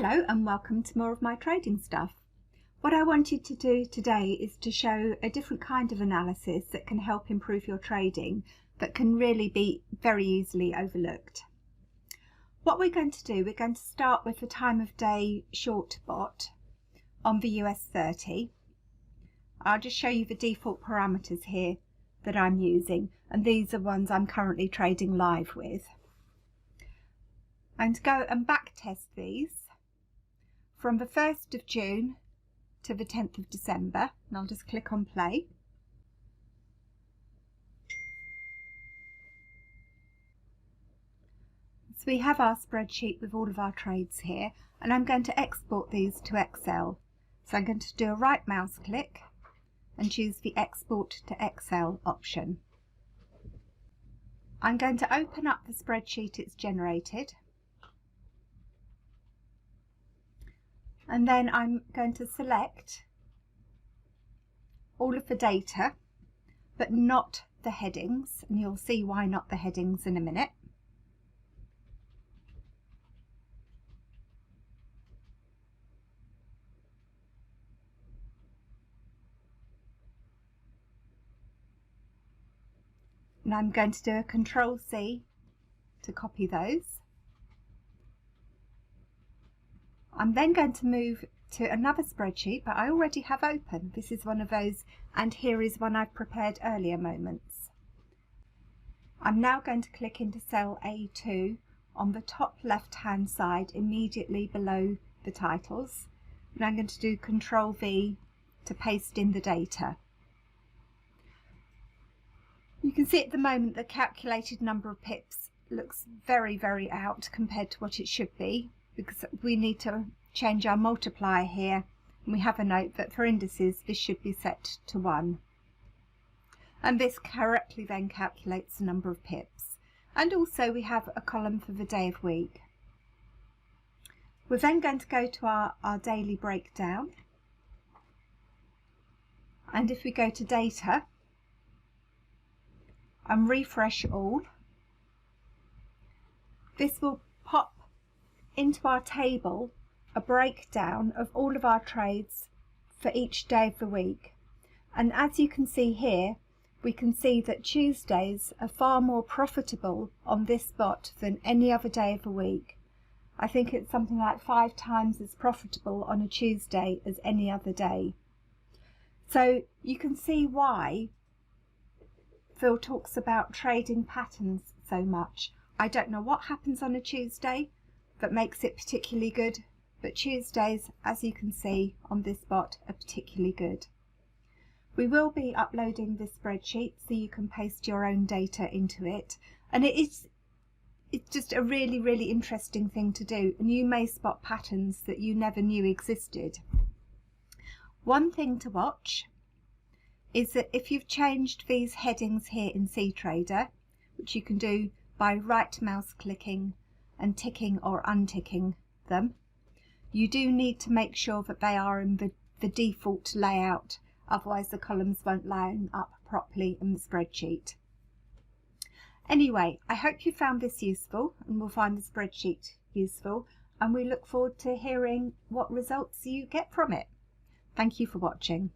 Hello and welcome to more of my trading stuff. What I wanted to do today is to show a different kind of analysis that can help improve your trading but can really be very easily overlooked. What we're going to do, we're going to start with the time of day short bot on the US 30. I'll just show you the default parameters here that I'm using, and these are ones I'm currently trading live with. I'm going to go and back test these from the 1st of June to the 10th of December, and I'll just click on play. So we have our spreadsheet with all of our trades here, and I'm going to export these to Excel. So I'm going to do a right mouse click and choose the Export to Excel option. I'm going to open up the spreadsheet it's generated. And then I'm going to select all of the data, but not the headings, and you'll see why not the headings in a minute. And I'm going to do a Control-C to copy those. I'm then going to move to another spreadsheet, but I already have open. This is one of those, and here is one I've prepared earlier moments. I'm now going to click into cell A2 on the top left hand side immediately below the titles, and I'm going to do Control-V to paste in the data. You can see at the moment the calculated number of pips looks very out compared to what it should be, because we need to change our multiplier here, and we have a note that for indices this should be set to 1. And this correctly then calculates the number of pips. And also we have a column for the day of week. We're then going to go to our daily breakdown. And if we go to data and refresh all, this will pop into our table a breakdown of all of our trades for each day of the week. And as you can see here, we can see that Tuesdays are far more profitable on this bot than any other day of the week. I think it's something like 5 times as profitable on a Tuesday as any other day. So you can see why Phil talks about trading patterns so much. I don't know what happens on a Tuesday that makes it particularly good, but Tuesdays, as you can see on this bot, are particularly good. We will be uploading this spreadsheet so you can paste your own data into it, and it's just a really interesting thing to do, and you may spot patterns that you never knew existed. One thing to watch is that if you've changed these headings here in cTrader, which you can do by right mouse clicking and ticking or unticking them, you do need to make sure that they are in the default layout, otherwise the columns won't line up properly in the spreadsheet. Anyway, I hope you found this useful and will find the spreadsheet useful, and we look forward to hearing what results you get from it. Thank you for watching.